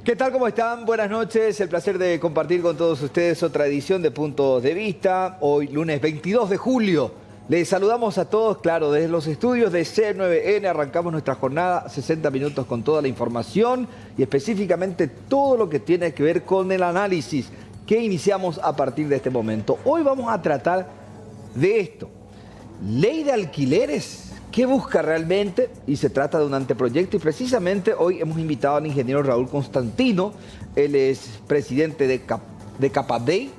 ¿Qué tal? ¿Cómo están? Buenas noches. El placer de compartir con todos ustedes otra edición de Puntos de Vista. Hoy, lunes 22 de julio. Les saludamos a todos, claro, desde los estudios de C9N. Arrancamos nuestra jornada, 60 minutos con toda la información y específicamente todo lo que tiene que ver con el análisis que iniciamos a partir de este momento. Hoy vamos a tratar de esto. Ley de alquileres. ¿Qué busca realmente? Y se trata de un anteproyecto y precisamente hoy hemos invitado al ingeniero Raúl Constantino. Él es presidente de Capadei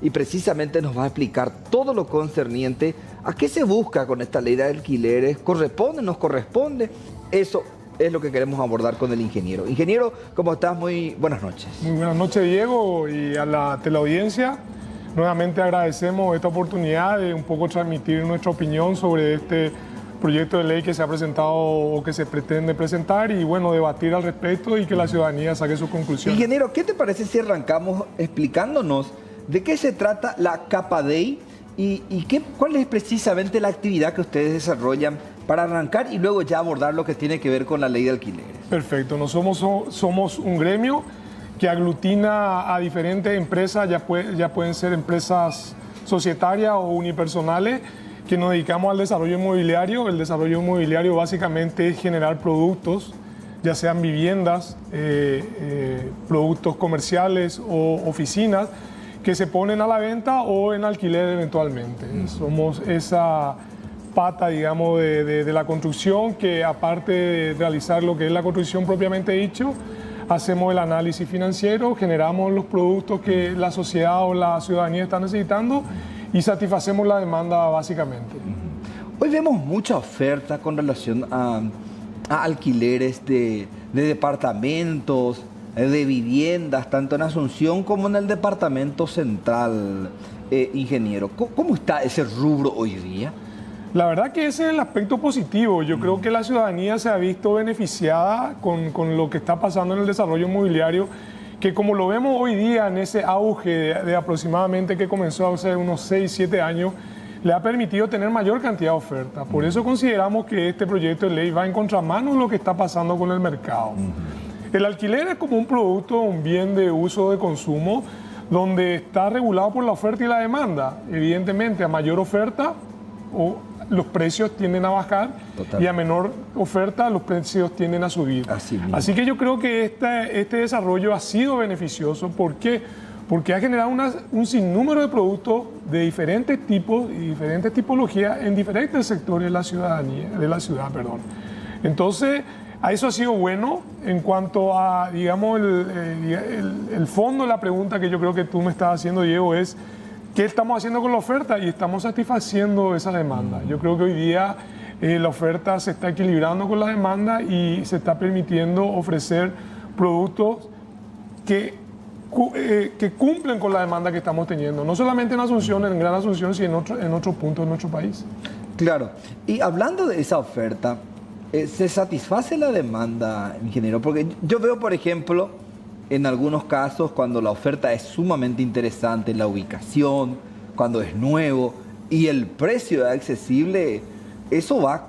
y precisamente nos va a explicar todo lo concerniente a qué se busca con esta ley de alquileres. ¿Corresponde? ¿Nos corresponde? Eso es lo que queremos abordar con el ingeniero. Ingeniero, ¿cómo estás? Muy buenas noches. Muy buenas noches, Diego, y a la teleaudiencia. Nuevamente agradecemos esta oportunidad de un poco transmitir nuestra opinión sobre este proyecto de ley que se ha presentado o que se pretende presentar y bueno, debatir al respecto y que la ciudadanía saque sus conclusiones. Ingeniero, ¿qué te parece si arrancamos explicándonos de qué se trata la Capadei y cuál es precisamente la actividad que ustedes desarrollan para arrancar y luego ya abordar lo que tiene que ver con la ley de alquileres? Perfecto, somos un gremio que aglutina a diferentes empresas, ya pueden ser empresas societarias o unipersonales, que nos dedicamos al desarrollo inmobiliario. El desarrollo inmobiliario básicamente es generar productos, ya sean viviendas, productos comerciales o oficinas, que se ponen a la venta o en alquiler eventualmente. Somos esa pata, digamos, de la construcción que, aparte de realizar lo que es la construcción propiamente dicho, hacemos el análisis financiero, generamos los productos que la sociedad o la ciudadanía está necesitando y satisfacemos la demanda básicamente. Hoy vemos mucha oferta con relación a alquileres de departamentos, de viviendas, tanto en Asunción como en el departamento central, ingeniero. ¿Cómo está ese rubro hoy día? La verdad que ese es el aspecto positivo. Yo creo que la ciudadanía se ha visto beneficiada con lo que está pasando en el desarrollo inmobiliario, que como lo vemos hoy día en ese auge de aproximadamente que comenzó hace unos 6, 7 años, le ha permitido tener mayor cantidad de oferta. Por eso consideramos que este proyecto de ley va en contramano de lo que está pasando con el mercado. El alquiler es como un producto, un bien de uso de consumo, donde está regulado por la oferta y la demanda. Evidentemente, a mayor oferta, los precios tienden a bajar. Total. Y a menor oferta los precios tienden a subir. Así que yo creo que este desarrollo ha sido beneficioso. ¿Por qué? Porque ha generado un sinnúmero de productos de diferentes tipos y diferentes tipologías en diferentes sectores de la ciudad. Entonces, a eso ha sido bueno. En cuanto a, digamos, el fondo de la pregunta que yo creo que tú me estás haciendo, Diego, es ¿qué estamos haciendo con la oferta? Y estamos satisfaciendo esa demanda. Yo creo que hoy día la oferta se está equilibrando con la demanda y se está permitiendo ofrecer productos que cumplen con la demanda que estamos teniendo. No solamente en Asunción, en Gran Asunción, sino en otros puntos de nuestro país. Claro. Y hablando de esa oferta, ¿se satisface la demanda, ingeniero? Porque yo veo, por ejemplo, en algunos casos, cuando la oferta es sumamente interesante, la ubicación, cuando es nuevo y el precio es accesible, eso va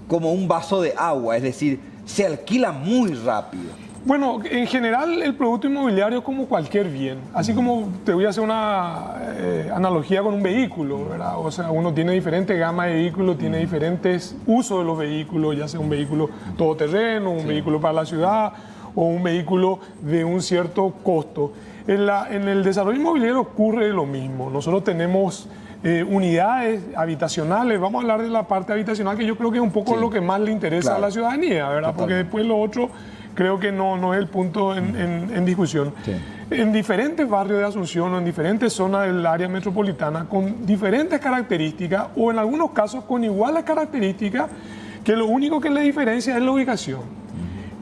como un vaso de agua, es decir, se alquila muy rápido. Bueno, en general el producto inmobiliario es como cualquier bien. Así como te voy a hacer una analogía con un vehículo, ¿verdad? O sea, uno tiene diferentes gamas de vehículos, tiene diferentes usos de los vehículos, ya sea un vehículo todoterreno, un vehículo para la ciudad, o un vehículo de un cierto costo. En el desarrollo inmobiliario ocurre lo mismo. Nosotros tenemos unidades habitacionales. Vamos a hablar de la parte habitacional, que yo creo que es un poco lo que más le interesa a la ciudadanía, ¿verdad? Porque después lo otro creo que no es el punto en discusión. En diferentes barrios de Asunción o en diferentes zonas del área metropolitana, con diferentes características o en algunos casos con iguales características, que lo único que le diferencia es la ubicación.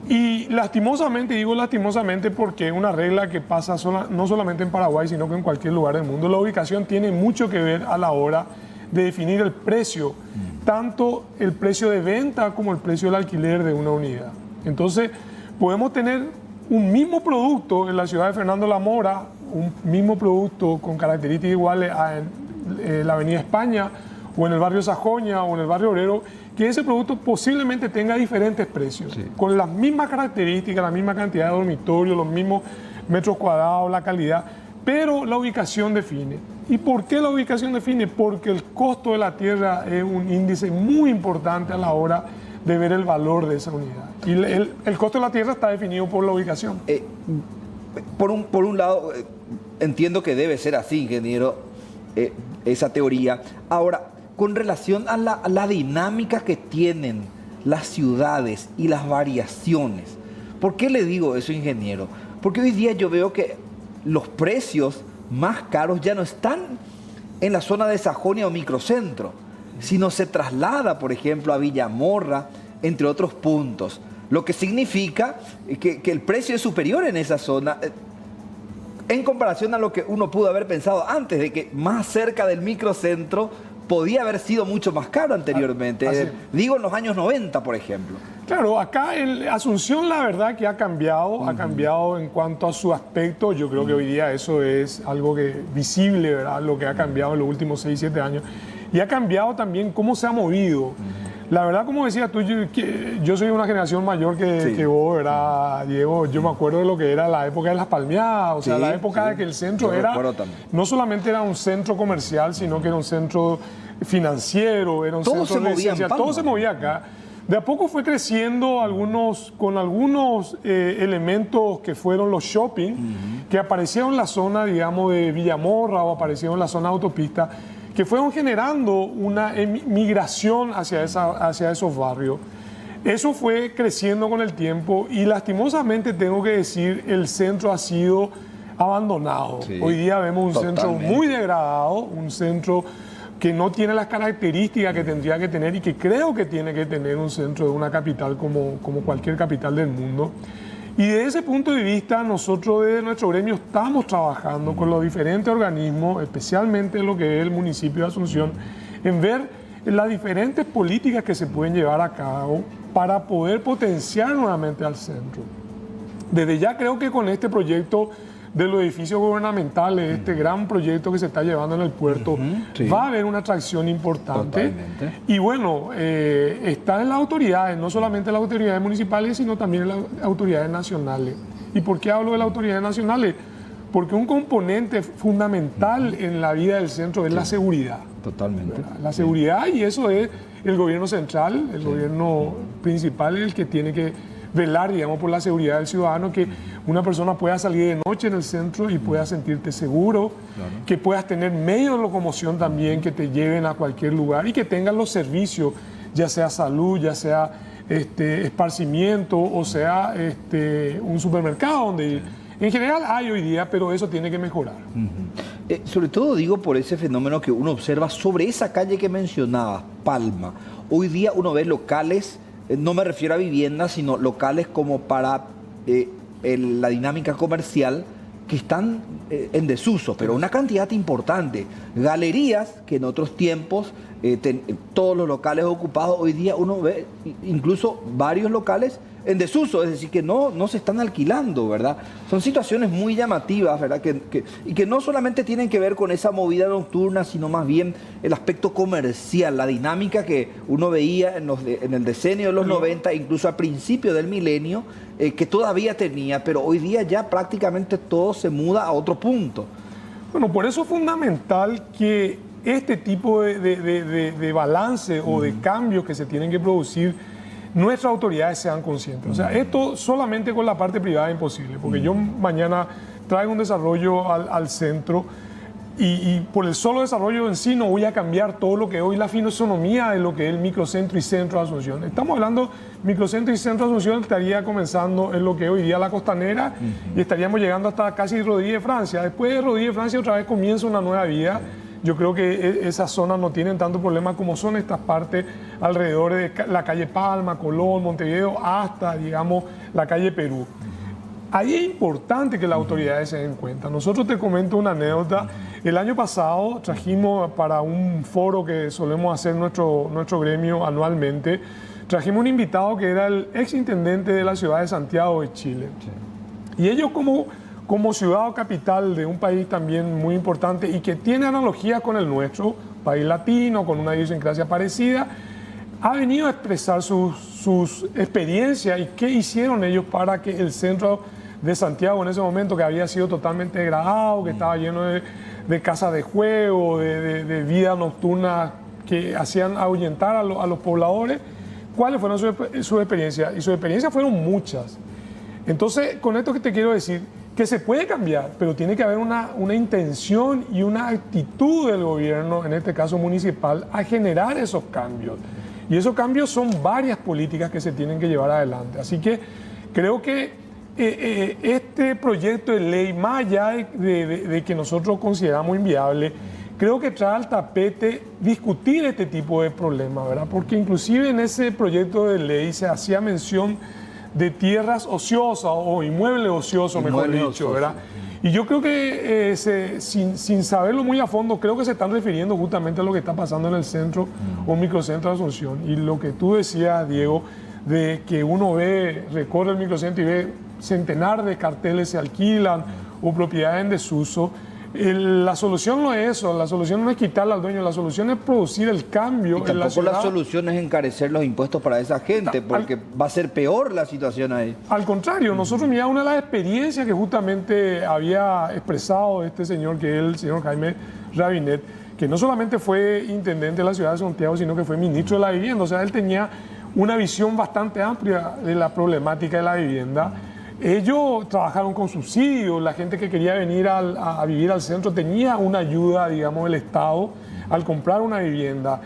Y lastimosamente, digo lastimosamente porque es una regla que pasa no solamente en Paraguay, sino que en cualquier lugar del mundo, la ubicación tiene mucho que ver a la hora de definir el precio, tanto el precio de venta como el precio del alquiler de una unidad. Entonces, podemos tener un mismo producto en la ciudad de Fernando La Mora, un mismo producto con características iguales en la Avenida España o en el barrio Sajonia o en el barrio Obrero, que ese producto posiblemente tenga diferentes precios, con las mismas características, la misma cantidad de dormitorios, los mismos metros cuadrados, la calidad, pero la ubicación define. ¿Y por qué la ubicación define? Porque el costo de la tierra es un índice muy importante a la hora de ver el valor de esa unidad. Y el costo de la tierra está definido por la ubicación. Por un lado, entiendo que debe ser así, ingeniero, esa teoría. Ahora, con relación a la dinámica que tienen las ciudades y las variaciones, ¿por qué le digo eso, ingeniero? Porque hoy día yo veo que los precios más caros ya no están en la zona de Sajonia o microcentro, sino se traslada, por ejemplo, a Villamorra, entre otros puntos. Lo que significa que el precio es superior en esa zona en comparación a lo que uno pudo haber pensado antes, de que más cerca del microcentro podía haber sido mucho más caro anteriormente. Digo en los años 90, por ejemplo. Claro, acá Asunción la verdad que ha cambiado en cuanto a su aspecto. Yo creo que hoy día eso es algo visible, ¿verdad? Lo que ha cambiado en los últimos 6, 7 años. Y ha cambiado también cómo se ha movido. La verdad, como decías tú, yo soy una generación mayor que vos, ¿verdad, Diego? Yo me acuerdo de lo que era la época de las palmeadas, o sea, la época de que el centro no solamente era un centro comercial, sino que era un centro financiero, era un centro residencial, todo se movía acá. De a poco fue creciendo con algunos elementos que fueron los shopping, que aparecieron en la zona, digamos, de Villamorra o aparecieron en la zona de autopista, que fueron generando una migración hacia esos barrios. Eso fue creciendo con el tiempo y lastimosamente tengo que decir, el centro ha sido abandonado. Sí, hoy día vemos un centro muy degradado, un centro que no tiene las características que tendría que tener y que creo que tiene que tener un centro de una capital como cualquier capital del mundo. Y desde ese punto de vista, nosotros desde nuestro gremio estamos trabajando con los diferentes organismos, especialmente lo que es el municipio de Asunción, en ver las diferentes políticas que se pueden llevar a cabo para poder potenciar nuevamente al centro. Desde ya creo que con este proyecto de los edificios gubernamentales, este gran proyecto que se está llevando en el puerto, va a haber una atracción importante. Totalmente. Y bueno, está en las autoridades, no solamente en las autoridades municipales, sino también en las autoridades nacionales. ¿Y por qué hablo de las autoridades nacionales? Porque un componente fundamental en la vida del centro es la seguridad. Totalmente. La seguridad, y eso es el gobierno central, el gobierno principal, el que tiene que velar, digamos, por la seguridad del ciudadano, que una persona pueda salir de noche en el centro y pueda sentirte seguro, que puedas tener medios de locomoción también que te lleven a cualquier lugar y que tengan los servicios, ya sea salud, ya sea esparcimiento o sea un supermercado donde ir. En general hay hoy día, pero eso tiene que mejorar. Sobre todo digo por ese fenómeno que uno observa sobre esa calle que mencionabas, Palma. Hoy día uno ve locales, no me refiero a viviendas, sino locales como para la dinámica comercial que están en desuso, pero una cantidad importante. Galerías que en otros tiempos, todos los locales ocupados, hoy día uno ve incluso varios locales en desuso, es decir, que no se están alquilando, ¿verdad? Son situaciones muy llamativas, ¿verdad? Y que no solamente tienen que ver con esa movida nocturna, sino más bien el aspecto comercial, la dinámica que uno veía en el decenio de los 90, incluso al principio del milenio, que todavía tenía, pero hoy día ya prácticamente todo se muda a otro punto. Bueno, por eso es fundamental que este tipo de balance o de cambios que se tienen que producir, nuestras autoridades sean conscientes. O sea, esto solamente con la parte privada es imposible, porque yo mañana traigo un desarrollo al centro y por el solo desarrollo en sí no voy a cambiar todo lo que hoy la fisonomía de lo que es el microcentro y centro de Asunción. Estamos hablando, microcentro y centro de Asunción estaría comenzando en lo que es hoy día la Costanera y estaríamos llegando hasta casi Rodríguez Francia. Después de Rodríguez Francia otra vez comienza una nueva vida. Yo creo que esas zonas no tienen tanto problema como son estas partes alrededor de la calle Palma, Colón, Montevideo, hasta, digamos, la calle Perú. Ahí es importante que las autoridades se den cuenta. Nosotros te comento una anécdota. El año pasado trajimos para un foro que solemos hacer nuestro gremio anualmente, trajimos un invitado que era el exintendente de la ciudad de Santiago de Chile. Y ellos como ciudad o capital de un país también muy importante y que tiene analogías con el nuestro, país latino, con una idiosincrasia parecida, ha venido a expresar sus experiencias y qué hicieron ellos para que el centro de Santiago en ese momento, que había sido totalmente degradado, que estaba lleno de casas de juego, de vida nocturna que hacían ahuyentar a los pobladores, cuáles fueron sus experiencias. Y sus experiencias fueron muchas. Entonces, con esto que te quiero decir, que se puede cambiar, pero tiene que haber una intención y una actitud del gobierno, en este caso municipal, a generar esos cambios. Y esos cambios son varias políticas que se tienen que llevar adelante. Así que creo que este proyecto de ley, más allá de que nosotros consideramos inviable, creo que trae al tapete discutir este tipo de problemas, ¿verdad? Porque inclusive en ese proyecto de ley se hacía mención de tierras ociosas o inmuebles ociosos, mejor dicho, ¿verdad? Y yo creo que sin saberlo muy a fondo, creo que se están refiriendo justamente a lo que está pasando en el centro o microcentro de Asunción. Y lo que tú decías, Diego, de que uno recorre el microcentro y ve centenares de carteles se alquilan o propiedades en desuso. La solución no es eso, la solución no es quitarle al dueño, la solución es producir el cambio en la ciudad. La solución es encarecer los impuestos para esa gente, porque va a ser peor la situación ahí. Al contrario, nosotros, mira, una de las experiencias que justamente había expresado este señor, que es el señor Jaime Rabinet, que no solamente fue intendente de la ciudad de Santiago, sino que fue ministro de la vivienda. O sea, él tenía una visión bastante amplia de la problemática de la vivienda. Ellos trabajaron con subsidios, la gente que quería venir a vivir al centro tenía una ayuda, digamos, del Estado al comprar una vivienda.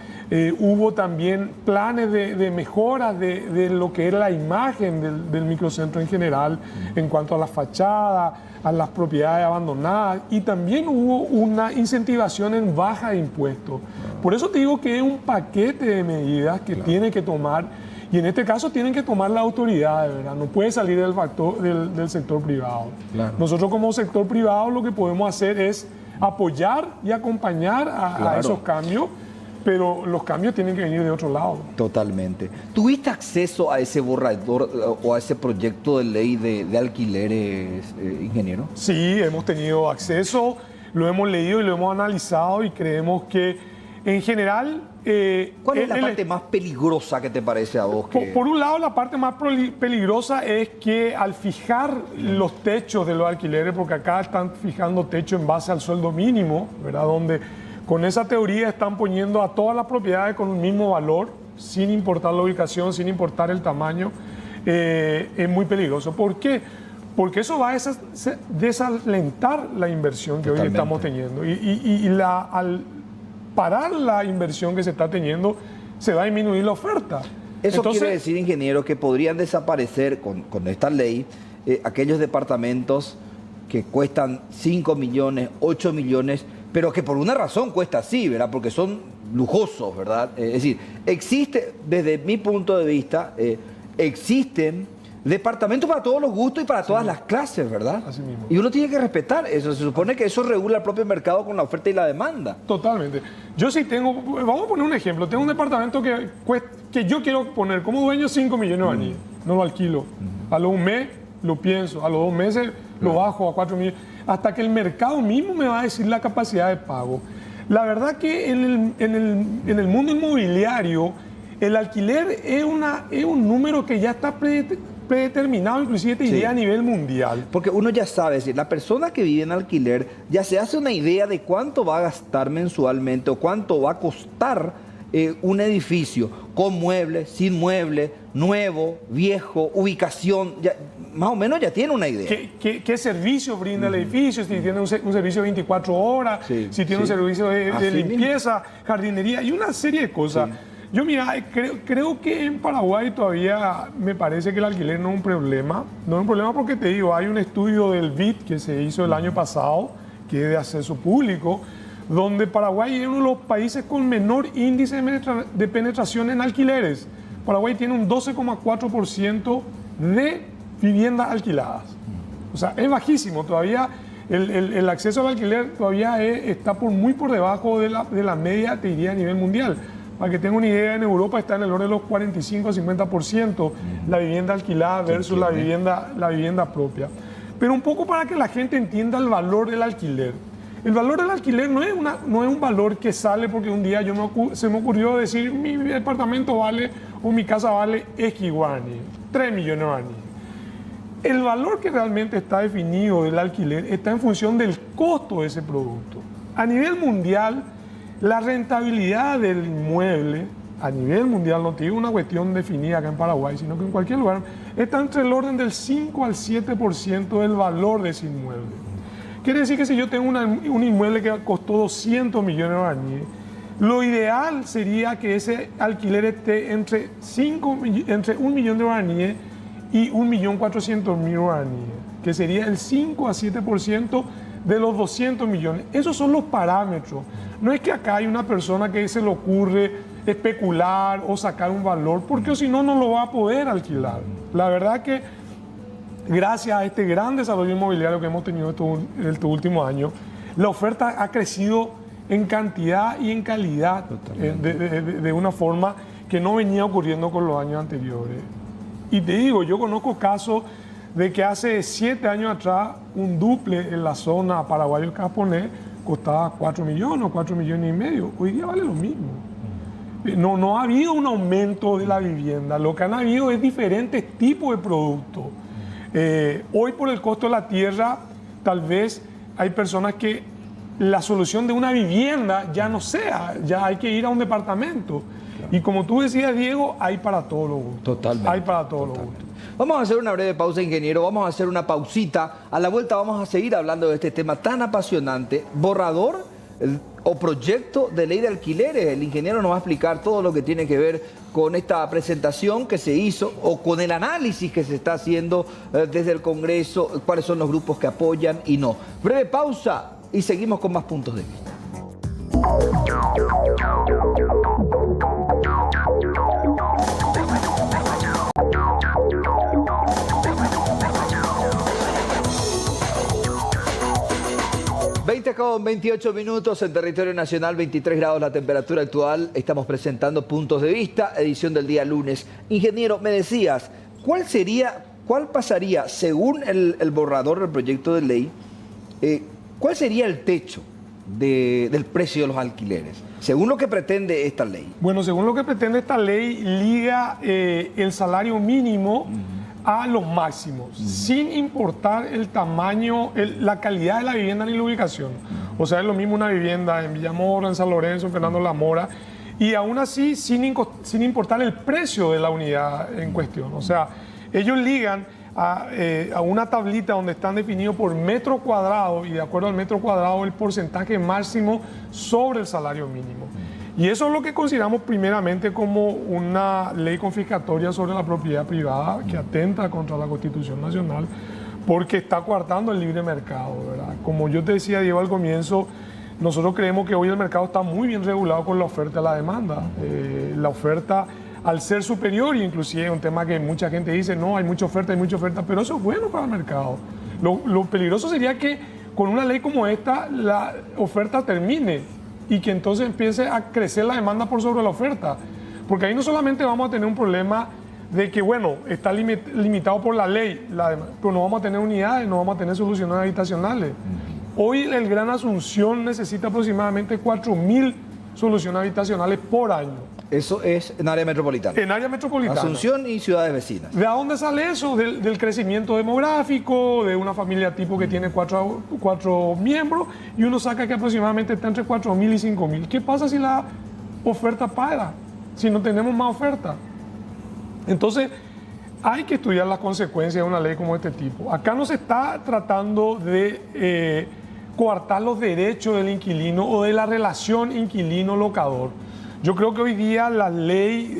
Hubo también planes de mejoras de lo que era la imagen del microcentro en general, en cuanto a la fachada, a las propiedades abandonadas, y también hubo una incentivación en baja de impuestos. Por eso te digo que es un paquete de medidas que tiene que tomar. Y en este caso tienen que tomar las autoridades, ¿verdad? No puede salir del factor del sector privado. Claro. Nosotros como sector privado lo que podemos hacer es apoyar y acompañar a esos cambios, pero los cambios tienen que venir de otro lado. Totalmente. ¿Tuviste acceso a ese borrador o a ese proyecto de ley de alquileres, ingeniero? Sí, hemos tenido acceso, lo hemos leído y lo hemos analizado y creemos que en general... ¿Cuál es la parte más peligrosa que te parece a vos? Por un lado, la parte más peligrosa es que al fijar los techos de los alquileres, porque acá están fijando techo en base al sueldo mínimo, ¿verdad? Donde con esa teoría están poniendo a todas las propiedades con un mismo valor, sin importar la ubicación, sin importar el tamaño, es muy peligroso. ¿Por qué? Porque eso va a desalentar la inversión que hoy estamos teniendo. Al parar la inversión que se está teniendo, se va a disminuir la oferta. Eso quiere decir, ingeniero, que podrían desaparecer con esta ley aquellos departamentos que cuestan 5 millones, 8 millones, pero que por una razón cuesta así, ¿verdad? Porque son lujosos, ¿verdad? Es decir, existe, desde mi punto de vista, existen departamentos para todos los gustos y para todas las clases, ¿verdad? Así mismo. Y uno tiene que respetar eso. Se supone que eso regula el propio mercado con la oferta y la demanda. Totalmente. Yo sí tengo, vamos a poner un ejemplo. Tengo un departamento que yo quiero poner como dueño 5 millones de guaraníes. No lo alquilo. A los un mes lo pienso. A los 2 meses lo bajo a 4 millones. Hasta que el mercado mismo me va a decir la capacidad de pago. La verdad que en el mundo inmobiliario el alquiler es un número que ya está predeterminado, inclusive te diría a nivel mundial. Porque uno ya sabe, es decir, la persona que vive en alquiler ya se hace una idea de cuánto va a gastar mensualmente o cuánto va a costar un edificio con muebles, sin muebles, nuevo, viejo, ubicación, ya, más o menos ya tiene una idea. ¿Qué servicio brinda el edificio? Si tiene un servicio de 24 horas, si tiene un servicio de limpieza, jardinería y una serie de cosas. Sí. Yo, mira, creo que en Paraguay todavía me parece que el alquiler no es un problema. No es un problema porque, te digo, hay un estudio del BID que se hizo el año pasado, que es de acceso público, donde Paraguay es uno de los países con menor índice de penetración en alquileres. Paraguay tiene un 12,4% de viviendas alquiladas. O sea, es bajísimo. Todavía el acceso al alquiler todavía está muy por debajo de la media, te diría, a nivel mundial. Para que tenga una idea, en Europa está en el orden de los 45 a 50% la vivienda alquilada versus la vivienda propia. Pero un poco para que la gente entienda el valor del alquiler. El valor del alquiler no es un valor que sale porque un día se me ocurrió decir mi departamento vale o mi casa vale X guaraní, 3 millones de guaraníes. El valor que realmente está definido del alquiler está en función del costo de ese producto. A nivel mundial, la rentabilidad del inmueble, a nivel mundial, no tiene una cuestión definida acá en Paraguay, sino que en cualquier lugar, está entre el orden del 5 al 7% del valor de ese inmueble. Quiere decir que si yo tengo un inmueble que costó 200 millones de guaraníes, lo ideal sería que ese alquiler esté entre 1 millón de guaraníes y 1.400.000 guaraníes, que sería el 5 a 7% de los 200 millones. Esos son los parámetros. No es que acá hay una persona que se le ocurre especular o sacar un valor, porque si no, no lo va a poder alquilar. La verdad que gracias a este gran desarrollo inmobiliario que hemos tenido estos últimos años, la oferta ha crecido en cantidad y en calidad de una forma que no venía ocurriendo con los años anteriores. Y te digo, yo conozco casos de que hace 7 años atrás un duple en la zona Paraguayo-Caponés costaba 4 millones o 4 millones y medio. Hoy día vale lo mismo. No ha habido un aumento de la vivienda, lo que han habido es diferentes tipos de productos. Hoy por el costo de la tierra, tal vez hay personas que la solución de una vivienda ya no sea, ya hay que ir a un departamento. Claro. Y como tú decías, Diego, hay para todos los gustos. Totalmente. Hay para todos los gustos. Vamos a hacer una breve pausa, ingeniero. Vamos a hacer una pausita. A la vuelta vamos a seguir hablando de este tema tan apasionante. Borrador o proyecto de ley de alquileres. El ingeniero nos va a explicar todo lo que tiene que ver con esta presentación que se hizo o con el análisis que se está haciendo desde el Congreso, cuáles son los grupos que apoyan y no. Breve pausa y seguimos con más puntos de vista. 20:28 minutos en territorio nacional, 23 grados la temperatura actual. Estamos presentando Puntos de Vista, edición del día lunes. Ingeniero, me decías, ¿cuál pasaría, según el borrador del proyecto de ley, cuál sería el techo del precio de los alquileres, según lo que pretende esta ley? Bueno, según lo que pretende esta ley, liga el salario mínimo a los máximos, sin importar el tamaño, la calidad de la vivienda ni la ubicación. O sea, es lo mismo una vivienda en Villamora, en San Lorenzo, en Fernando La Mora, y aún así sin importar el precio de la unidad en cuestión. O sea, ellos ligan a una tablita donde están definidos por metro cuadrado y de acuerdo al metro cuadrado el porcentaje máximo sobre el salario mínimo. Y eso es lo que consideramos primeramente como una ley confiscatoria sobre la propiedad privada que atenta contra la Constitución Nacional porque está coartando el libre mercado, ¿verdad? Como yo te decía, Diego, al comienzo, nosotros creemos que hoy el mercado está muy bien regulado con la oferta y la demanda. La oferta, al ser superior, inclusive es un tema que mucha gente dice, no, hay mucha oferta, pero eso es bueno para el mercado. Lo peligroso sería que con una ley como esta la oferta termine y que entonces empiece a crecer la demanda por sobre la oferta. Porque ahí no solamente vamos a tener un problema de que, bueno, está limitado por la ley, pero no vamos a tener unidades, no vamos a tener soluciones habitacionales. Hoy el Gran Asunción necesita aproximadamente 4.000 soluciones habitacionales por año. Eso es en área metropolitana. En área metropolitana. Asunción y ciudades vecinas. ¿De dónde sale eso? Del crecimiento demográfico, de una familia tipo que tiene cuatro miembros y uno saca que aproximadamente está entre 4.000 y 5.000. ¿Qué pasa si la oferta para? Si no tenemos más oferta. Entonces, hay que estudiar las consecuencias de una ley como este tipo. Acá no se está tratando de coartar los derechos del inquilino o de la relación inquilino-locador. Yo creo que hoy día la ley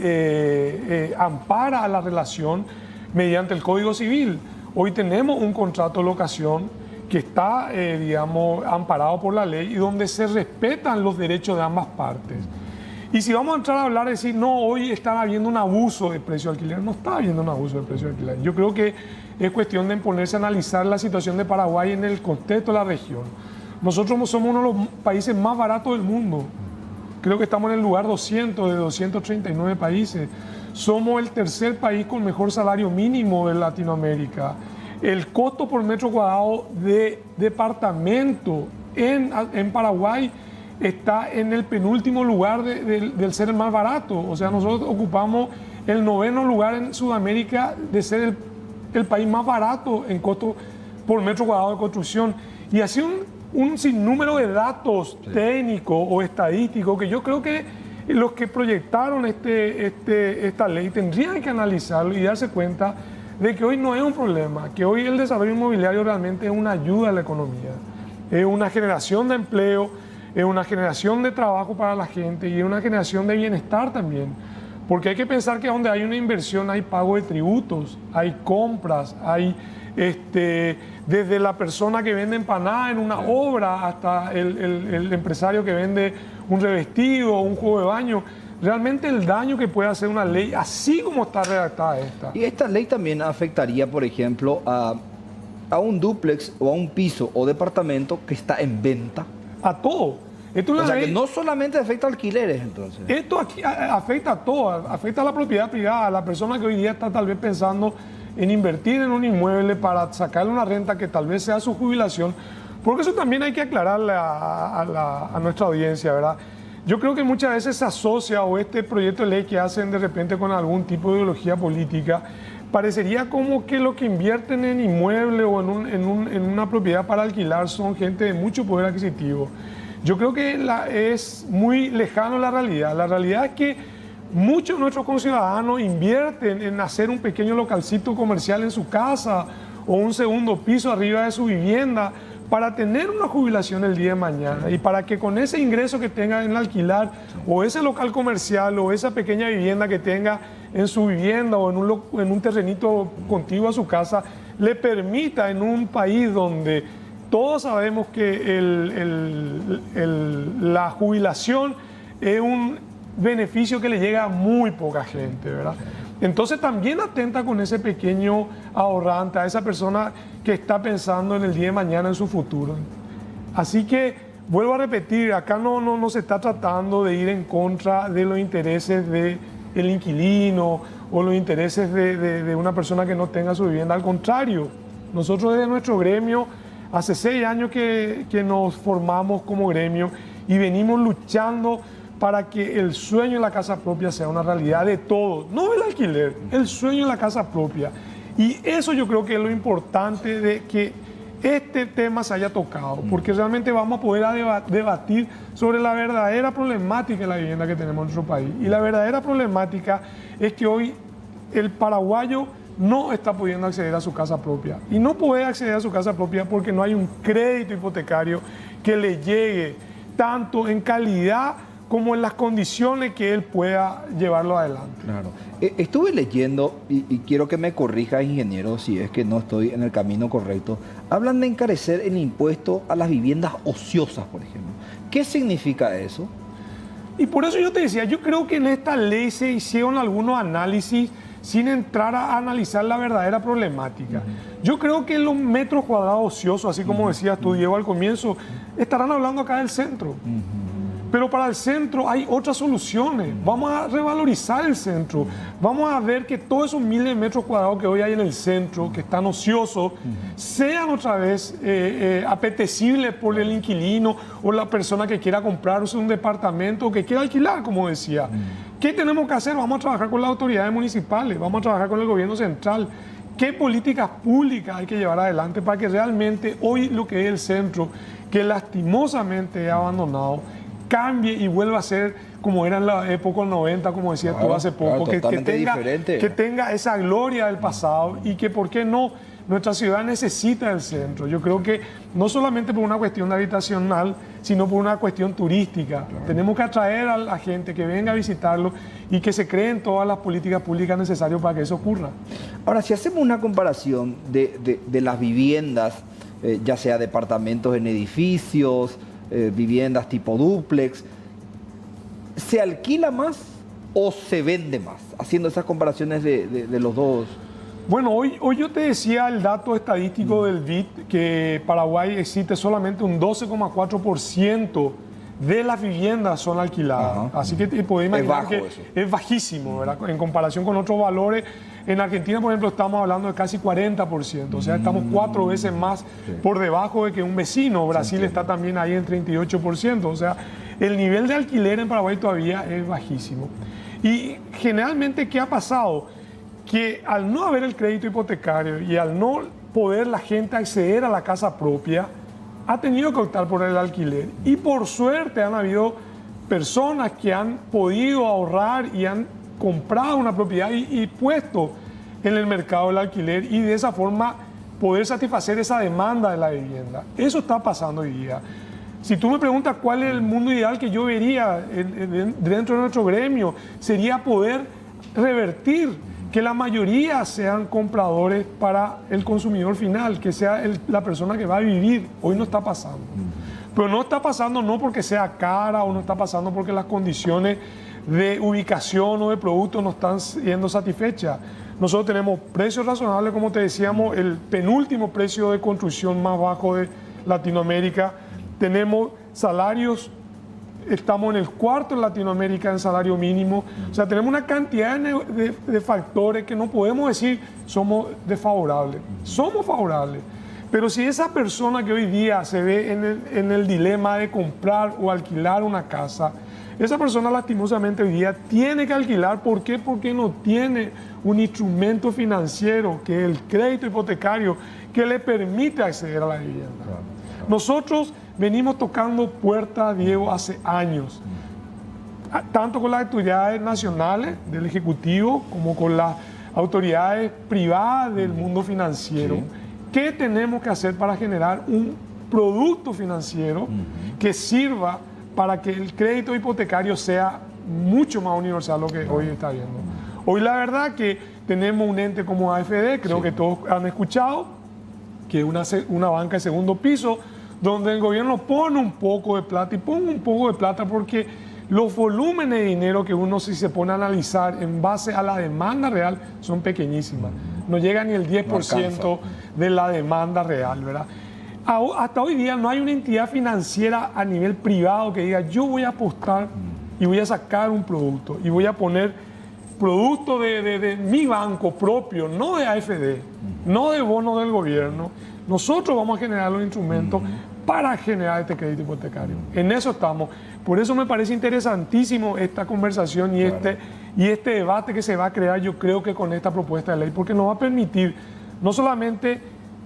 ampara a la relación mediante el Código Civil. Hoy tenemos un contrato de locación que está, amparado por la ley y donde se respetan los derechos de ambas partes. Y si vamos a entrar a hablar y decir, no, hoy está habiendo un abuso de precio de alquiler, no está habiendo un abuso de precio de alquiler. Yo creo que es cuestión de ponerse a analizar la situación de Paraguay en el contexto de la región. Nosotros somos uno de los países más baratos del mundo. Creo que estamos en el lugar 200 de 239 países. Somos el tercer país con mejor salario mínimo de Latinoamérica. El costo por metro cuadrado de departamento en Paraguay está en el penúltimo lugar del ser el más barato. O sea, nosotros ocupamos el 9º lugar en Sudamérica de ser el país más barato en costo por metro cuadrado de construcción. Y así un sinnúmero de datos técnicos o estadísticos que yo creo que los que proyectaron esta ley tendrían que analizarlo y darse cuenta de que hoy no es un problema, que hoy el desarrollo inmobiliario realmente es una ayuda a la economía, es una generación de empleo, es una generación de trabajo para la gente y es una generación de bienestar también. Porque hay que pensar que donde hay una inversión hay pago de tributos, hay compras, hay desde la persona que vende empanada en una obra hasta el empresario que vende un revestido, un juego de baño. Realmente el daño que puede hacer una ley, así como está redactada esta. Y esta ley también afectaría, por ejemplo, a un dúplex o a un piso o departamento que está en venta. A todo. Esto es O sea, ley, que no solamente afecta a alquileres, entonces. esto aquí afecta a todo, afecta a la propiedad privada, a la persona que hoy día está tal vez pensando en invertir en un inmueble para sacarle una renta que tal vez sea su jubilación, porque eso también hay que aclararle a nuestra audiencia, ¿verdad? Yo creo que muchas veces se asocia o este proyecto de ley que hacen de repente con algún tipo de ideología política, parecería como que los que invierten en inmueble o en una propiedad para alquilar son gente de mucho poder adquisitivo. Yo creo que es muy lejano la realidad. La realidad es que muchos de nuestros conciudadanos invierten en hacer un pequeño localcito comercial en su casa o un segundo piso arriba de su vivienda para tener una jubilación el día de mañana y para que con ese ingreso que tenga en alquilar o ese local comercial o esa pequeña vivienda que tenga en su vivienda o en un terrenito contiguo a su casa, le permita en un país donde todos sabemos que la jubilación es un beneficio que le llega a muy poca gente, ¿verdad? Entonces también atenta con ese pequeño ahorrante, a esa persona que está pensando en el día de mañana, en su futuro. Así que, vuelvo a repetir, acá no se está tratando de ir en contra de los intereses del inquilino o los intereses de una persona que no tenga su vivienda. Al contrario, nosotros desde nuestro gremio, hace 6 años que nos formamos como gremio y venimos luchando para que el sueño de la casa propia sea una realidad de todos, no el alquiler, el sueño de la casa propia. Y eso yo creo que es lo importante de que este tema se haya tocado, porque realmente vamos a poder debatir sobre la verdadera problemática de la vivienda que tenemos en nuestro país. Y la verdadera problemática es que hoy el paraguayo no está pudiendo acceder a su casa propia. Y no puede acceder a su casa propia porque no hay un crédito hipotecario que le llegue tanto en calidad como en las condiciones que él pueda llevarlo adelante. Claro. Estuve leyendo, y quiero que me corrija, ingeniero, si es que no estoy en el camino correcto. Hablan de encarecer el impuesto a las viviendas ociosas, por ejemplo. ¿Qué significa eso? Y por eso yo te decía, yo creo que en esta ley se hicieron algunos análisis sin entrar a analizar la verdadera problemática. Yo creo que los metros cuadrados ociosos, así como decías tú, Diego, al comienzo, estarán hablando acá del centro. Pero para el centro hay otras soluciones. Vamos a revalorizar el centro. Vamos a ver que todos esos miles de metros cuadrados que hoy hay en el centro, que están ociosos, sean otra vez apetecibles por el inquilino o la persona que quiera comprarse un departamento o que quiera alquilar, como decía. ¿Qué tenemos que hacer? Vamos a trabajar con las autoridades municipales, vamos a trabajar con el gobierno central. ¿Qué políticas públicas hay que llevar adelante para que realmente hoy lo que es el centro, que lastimosamente es abandonado, cambie y vuelva a ser como era en la época del 90, como decías tú hace poco, claro, que tenga esa gloria del pasado y que, ¿por qué no? Nuestra ciudad necesita el centro. Yo creo que no solamente por una cuestión habitacional, sino por una cuestión turística. Claro. Tenemos que atraer a la gente que venga a visitarlo y que se creen todas las políticas públicas necesarias para que eso ocurra. Ahora, si hacemos una comparación de las viviendas, ya sea departamentos en edificios, viviendas tipo dúplex, ¿se alquila más o se vende más? Haciendo esas comparaciones de los dos. Bueno, hoy yo te decía el dato estadístico del BID, que Paraguay existe solamente un 12,4% de las viviendas son alquiladas. Así que te podés imaginar que es bajísimo, ¿verdad? En comparación con otros valores En Argentina, por ejemplo, estamos hablando de casi 40%, o sea, estamos 4 veces más por debajo de que un vecino. Brasil está también ahí en 38%, o sea, el nivel de alquiler en Paraguay todavía es bajísimo. Y generalmente, ¿qué ha pasado? Que al no haber el crédito hipotecario y al no poder la gente acceder a la casa propia, ha tenido que optar por el alquiler. Y por suerte han habido personas que han podido ahorrar y han comprado una propiedad y puesto en el mercado el alquiler y de esa forma poder satisfacer esa demanda de la vivienda. Eso está pasando hoy día. Si tú me preguntas cuál es el mundo ideal que yo vería dentro de nuestro gremio, sería poder revertir que la mayoría sean compradores para el consumidor final, que sea la persona que va a vivir. Hoy no está pasando. Pero no está pasando no porque sea cara o no está pasando porque las condiciones de ubicación o de producto no están siendo satisfechas. Nosotros tenemos precios razonables, como te decíamos, el penúltimo precio de construcción más bajo de Latinoamérica. Tenemos salarios, estamos en el cuarto en Latinoamérica en salario mínimo. O sea, tenemos una cantidad de factores que no podemos decir somos desfavorables. Somos favorables. Pero si esa persona que hoy día se ve en el dilema de comprar o alquilar una casa, esa persona lastimosamente hoy día tiene que alquilar. ¿Por qué? Porque no tiene un instrumento financiero, que es el crédito hipotecario, que le permite acceder a la vivienda. Nosotros venimos tocando puertas, Diego, hace años, tanto con las autoridades nacionales del Ejecutivo como con las autoridades privadas del mundo financiero. Sí. ¿Qué tenemos que hacer para generar un producto financiero que sirva para que el crédito hipotecario sea mucho más universal lo que hoy está viendo? Hoy la verdad que tenemos un ente como AFD, creo que todos han escuchado, que es una banca de segundo piso, donde el gobierno pone un poco de plata, y pone un poco de plata porque los volúmenes de dinero que uno si se pone a analizar en base a la demanda real son pequeñísimas. No llega ni el 10% de la demanda real, ¿verdad? Hasta hoy día no hay una entidad financiera a nivel privado que diga yo voy a apostar y voy a sacar un producto y voy a poner producto de mi banco propio, no de AFD, no de bonos del gobierno. Nosotros vamos a generar los instrumentos para generar este crédito hipotecario. En eso estamos. Por eso me parece interesantísimo esta conversación y este debate que se va a crear, yo creo que con esta propuesta de ley, porque nos va a permitir no solamente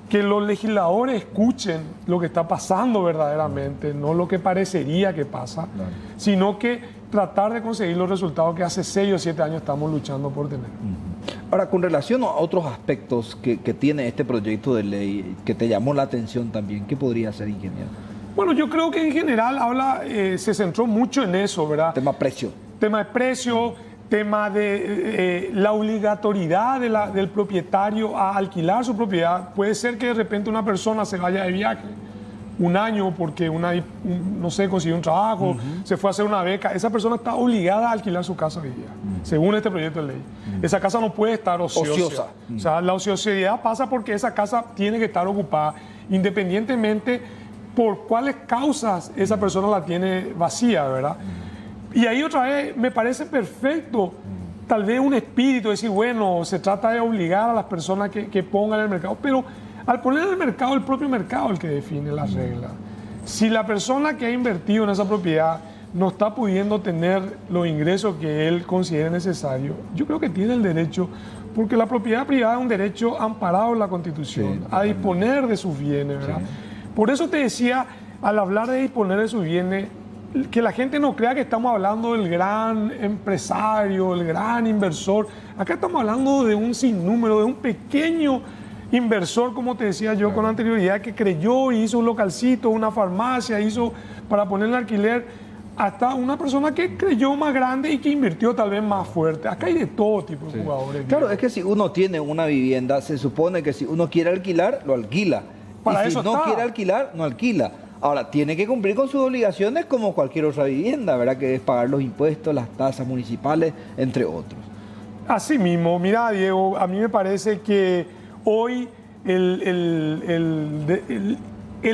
que los legisladores escuchen lo que está pasando verdaderamente, no lo que parecería que pasa, sino que tratar de conseguir los resultados que hace 6 o 7 años estamos luchando por tener. Ahora, con relación a otros aspectos que tiene este proyecto de ley, que te llamó la atención también, ¿qué podría ser, ingeniero? Bueno, yo creo que en general se centró mucho en eso, ¿verdad? Tema precio. Tema de precio, tema de la obligatoriedad del propietario a alquilar su propiedad. Puede ser que de repente una persona se vaya de viaje un año porque no sé, consiguió un trabajo, se fue a hacer una beca. Esa persona está obligada a alquilar su casa hoy día, según este proyecto de ley. Esa casa no puede estar ociosa. O sea, la ociosidad pasa porque esa casa tiene que estar ocupada, independientemente por cuáles causas esa persona la tiene vacía, ¿verdad? Y ahí otra vez me parece perfecto, tal vez un espíritu, decir, bueno, se trata de obligar a las personas que pongan en el mercado, pero al poner en el mercado, el propio mercado el que define las reglas. Si la persona que ha invertido en esa propiedad no está pudiendo tener los ingresos que él considere necesario, yo creo que tiene el derecho, porque la propiedad privada es un derecho amparado en la Constitución, a disponer de sus bienes, ¿verdad? Sí. Por eso te decía, al hablar de disponer de sus bienes, que la gente no crea que estamos hablando del gran empresario, el gran inversor. Acá estamos hablando de un sinnúmero, de un pequeño inversor, como te decía yo con anterioridad, que creyó y hizo un localcito, una farmacia, hizo para poner en alquiler, hasta una persona que creyó más grande y que invirtió tal vez más fuerte. Acá hay de todo tipo de jugadores. Claro, es que si uno tiene una vivienda, se supone que si uno quiere alquilar, lo alquila. Para y eso si no quiere alquilar, no alquila. Ahora, tiene que cumplir con sus obligaciones como cualquier otra vivienda, ¿verdad? Que es pagar los impuestos, las tasas municipales, entre otros. Así mismo. Mira, Diego, a mí me parece que hoy el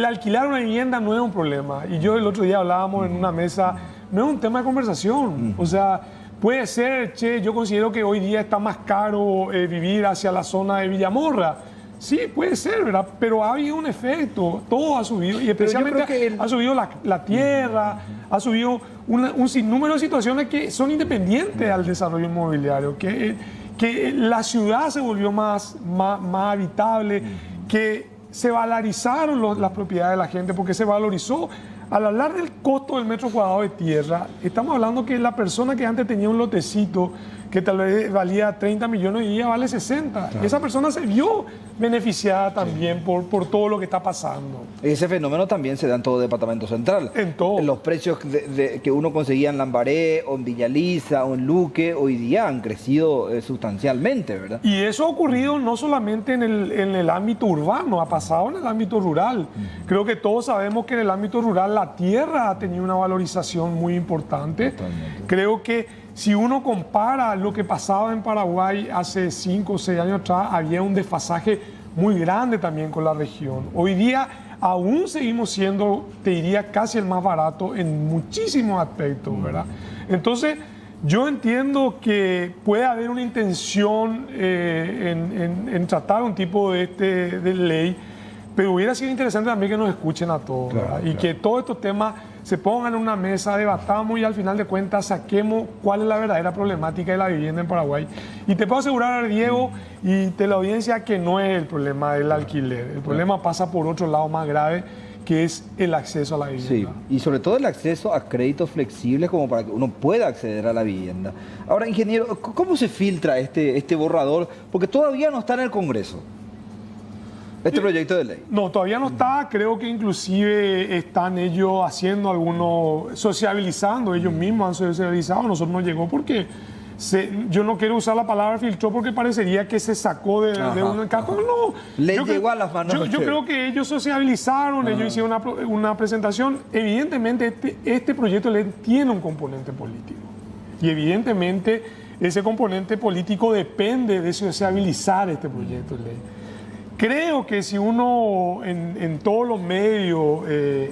alquilar una vivienda no es un problema. Y yo el otro día hablábamos en una mesa, no es un tema de conversación. O sea, Puede ser, che, yo considero que hoy día está más caro vivir hacia la zona de Villamorra. Sí, puede ser, ¿verdad? Pero ha habido un efecto, todo ha subido, y especialmente ha subido la tierra, ha subido un sinnúmero de situaciones que son independientes al desarrollo inmobiliario, que la ciudad se volvió más habitable, que se valorizaron las propiedades de la gente, porque se valorizó. Al hablar del costo del metro cuadrado de tierra, estamos hablando que la persona que antes tenía un lotecito que tal vez valía 30 millones y hoy día vale 60. Claro. Y esa persona se vio beneficiada también por todo lo que está pasando. Ese fenómeno también se da en todo el departamento central. En todo. Los precios que uno conseguía en Lambaré, o en Villa Lisa, o en Luque, hoy día han crecido sustancialmente, ¿verdad? Y eso ha ocurrido no solamente en el ámbito urbano, ha pasado en el ámbito rural. Creo que todos sabemos que en el ámbito rural la tierra ha tenido una valorización muy importante. Totalmente. Creo que si uno compara lo que pasaba en Paraguay hace 5 o 6 años atrás, había un desfasaje muy grande también con la región. Hoy día aún seguimos siendo, te diría, casi el más barato en muchísimos aspectos, ¿verdad? Entonces, yo entiendo que puede haber una intención en tratar un tipo de ley, pero hubiera sido interesante también que nos escuchen a todos, claro, ¿verdad? Y que todos estos temas se pongan en una mesa, debatamos y al final de cuentas saquemos cuál es la verdadera problemática de la vivienda en Paraguay. Y te puedo asegurar, Diego, y de la audiencia, que no es el problema del alquiler. El problema pasa por otro lado más grave, que es el acceso a la vivienda. Sí, y sobre todo el acceso a créditos flexibles como para que uno pueda acceder a la vivienda. Ahora, ingeniero, ¿cómo se filtra este borrador? Porque todavía no está en el Congreso. ¿Este proyecto de ley? No, todavía no está. Creo que inclusive están ellos haciendo sociabilizando, ellos mismos han sociabilizado. A nosotros nos llegó porque yo no quiero usar la palabra filtró porque parecería que se sacó de un cajón. No. Le llegó a las manos. Yo creo que ellos sociabilizaron, ellos hicieron una presentación. Evidentemente este proyecto de ley tiene un componente político. Y evidentemente ese componente político depende de sociabilizar este proyecto de ley. Creo que si uno en todos los medios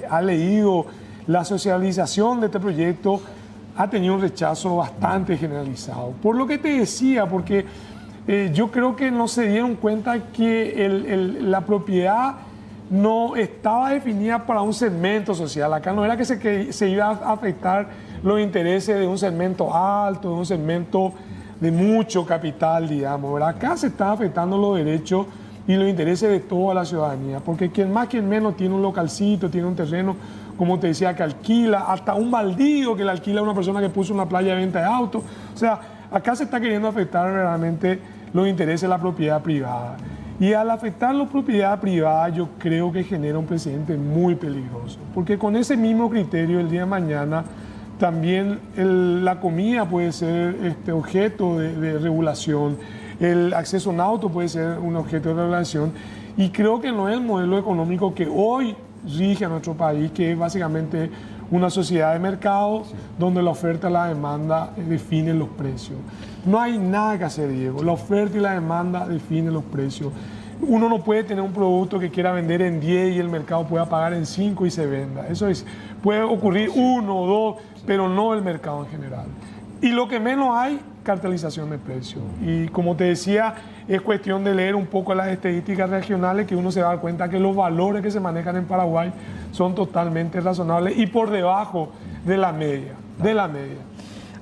ha leído la socialización de este proyecto, ha tenido un rechazo bastante generalizado. Por lo que te decía, porque yo creo que no se dieron cuenta que la propiedad no estaba definida para un segmento social. Acá no era que se iba a afectar los intereses de un segmento alto, de un segmento de mucho capital, digamos, ¿verdad? Acá se están afectando los derechos y los intereses de toda la ciudadanía, porque quien más, quien menos tiene un localcito, tiene un terreno, como te decía, que alquila, hasta un baldío que le alquila a una persona que puso una playa de venta de autos. O sea, acá se está queriendo afectar realmente los intereses de la propiedad privada. Y al afectar la propiedad privada, yo creo que genera un precedente muy peligroso, porque con ese mismo criterio, el día de mañana, también la comida puede ser objeto de regulación. El acceso a un auto puede ser un objeto de regulación y creo que no es el modelo económico que hoy rige a nuestro país, que es básicamente una sociedad de mercado donde la oferta y la demanda definen los precios. No hay nada que hacer, Diego. La oferta y la demanda definen los precios. Uno no puede tener un producto que quiera vender en 10 y el mercado pueda pagar en 5 y se venda. Puede ocurrir 1 o 2, pero no el mercado en general. Y lo que menos hay, cartelización de precios. Y como te decía, es cuestión de leer un poco las estadísticas regionales que uno se va a dar cuenta que los valores que se manejan en Paraguay son totalmente razonables y por debajo de la media.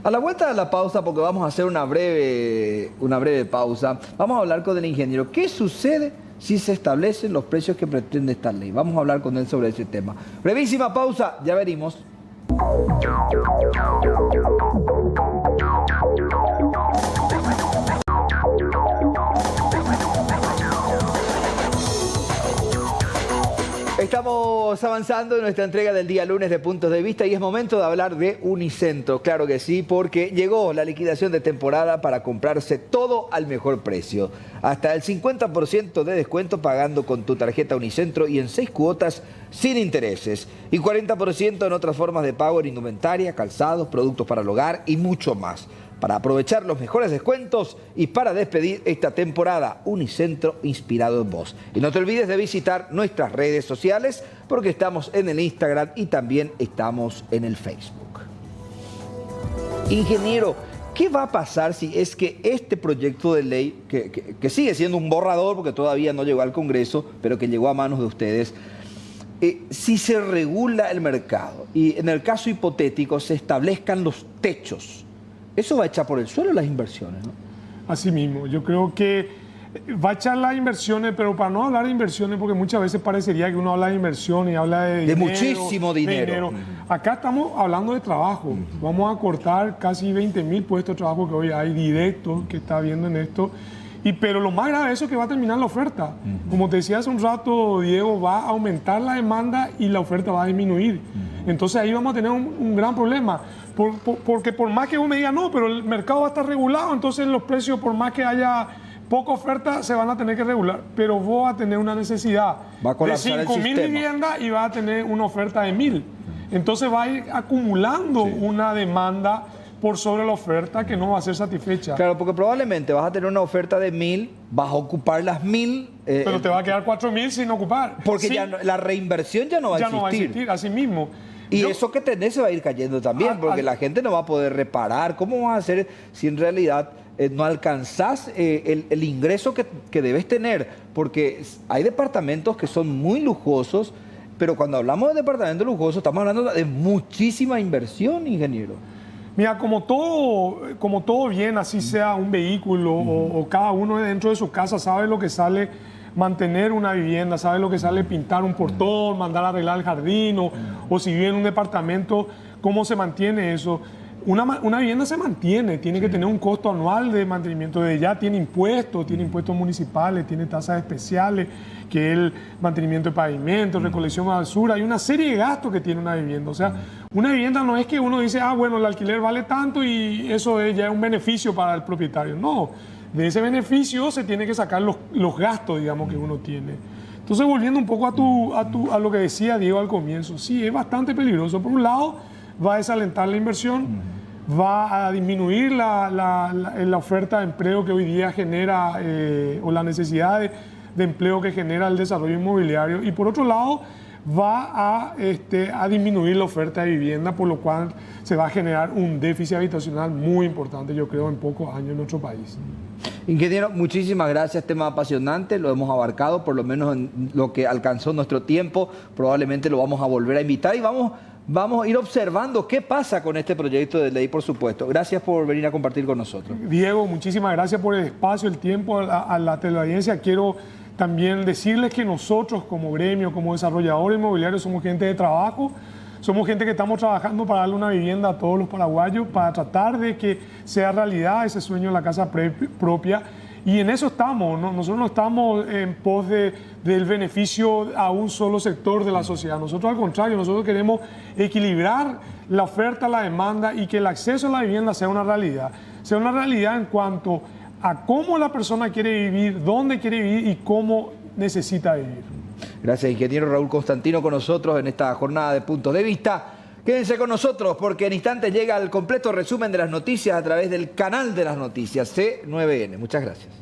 A la vuelta de la pausa, porque vamos a hacer una breve pausa, vamos a hablar con el ingeniero. ¿Qué sucede si se establecen los precios que pretende esta ley? Vamos a hablar con él sobre ese tema. Brevísima pausa, ya venimos. Estamos avanzando en nuestra entrega del día lunes de Puntos de Vista y es momento de hablar de Unicentro, claro que sí, porque llegó la liquidación de temporada para comprarse todo al mejor precio. Hasta el 50% de descuento pagando con tu tarjeta Unicentro y en 6 cuotas sin intereses. Y 40% en otras formas de pago en indumentaria, calzados, productos para el hogar y mucho más. Para aprovechar los mejores descuentos y para despedir esta temporada, Unicentro inspirado en vos. Y no te olvides de visitar nuestras redes sociales porque estamos en el Instagram y también estamos en el Facebook. Ingeniero, ¿Qué va a pasar si es que este proyecto de ley, que sigue siendo un borrador porque todavía no llegó al Congreso, pero que llegó a manos de ustedes, si se regula el mercado y en el caso hipotético se establezcan los techos, eso va a echar por el suelo las inversiones, ¿no? Así mismo, yo creo que va a echar las inversiones, pero para no hablar de inversiones, porque muchas veces parecería que uno habla de inversión y habla de dinero, muchísimo dinero. Acá estamos hablando de trabajo. Vamos a cortar casi 20.000 puestos de trabajo que hoy hay directos que está habiendo en esto. Pero lo más grave de eso es que va a terminar la oferta. Como te decía hace un rato, Diego, va a aumentar la demanda y la oferta va a disminuir. Entonces ahí vamos a tener un gran problema. Porque por más que vos me digas, no, pero el mercado va a estar regulado, entonces los precios, por más que haya poca oferta, se van a tener que regular. Pero vos vas a tener una necesidad de 5.000 viviendas y vas a tener una oferta de 1.000. Entonces va a ir acumulando una demanda por sobre la oferta que no va a ser satisfecha. Claro, porque probablemente vas a tener una oferta de 1.000, vas a ocupar las 1.000... pero te va a quedar 4.000 sin ocupar. Porque ya no, la reinversión ya no va a existir. Ya no va a existir, así mismo. Y eso que tenés se va a ir cayendo también, porque la gente no va a poder reparar. ¿Cómo vas a hacer si en realidad no alcanzás el ingreso que debes tener? Porque hay departamentos que son muy lujosos, pero cuando hablamos de departamentos lujosos estamos hablando de muchísima inversión, ingeniero. Mira, como todo bien, así sea un vehículo o cada uno dentro de su casa sabe lo que sale mantener una vivienda, sabe lo que sale pintar un portón, mandar a arreglar el jardín o si vive en un departamento, cómo se mantiene eso. Una vivienda se mantiene, tiene que tener un costo anual de mantenimiento. De ya tiene impuestos municipales, tiene tasas especiales, que es el mantenimiento de pavimento, recolección de basura. Hay una serie de gastos que tiene una vivienda. O sea, una vivienda no es que uno dice, bueno, el alquiler vale tanto y eso ya es un beneficio para el propietario. No, de ese beneficio se tiene que sacar los gastos, digamos, que uno tiene. Entonces, volviendo un poco a lo que decía Diego al comienzo, sí, es bastante peligroso. Por un lado, va a desalentar la inversión, va a disminuir la oferta de empleo que hoy día genera o la necesidad de empleo que genera el desarrollo inmobiliario, y por otro lado va a disminuir la oferta de vivienda, por lo cual se va a generar un déficit habitacional muy importante, yo creo, en pocos años en nuestro país. Ingeniero, muchísimas gracias, tema apasionante, lo hemos abarcado, por lo menos en lo que alcanzó nuestro tiempo, probablemente lo vamos a volver a invitar y vamos a ir observando qué pasa con este proyecto de ley, por supuesto. Gracias por venir a compartir con nosotros. Diego, muchísimas gracias por el espacio, el tiempo, a la teleaudiencia. Quiero también decirles que nosotros como gremio, como desarrolladores inmobiliarios, somos gente de trabajo, somos gente que estamos trabajando para darle una vivienda a todos los paraguayos, para tratar de que sea realidad ese sueño de la casa propia. Y en eso estamos, ¿no? Nosotros no estamos en pos del beneficio a un solo sector de la sociedad. Nosotros, al contrario, nosotros queremos equilibrar la oferta, la demanda y que el acceso a la vivienda sea una realidad. Sea una realidad en cuanto a cómo la persona quiere vivir, dónde quiere vivir y cómo necesita vivir. Gracias, ingeniero Raúl Constantino, con nosotros en esta jornada de Puntos de Vista. Quédense con nosotros porque en instantes llega el completo resumen de las noticias a través del canal de las noticias C9N. Muchas gracias.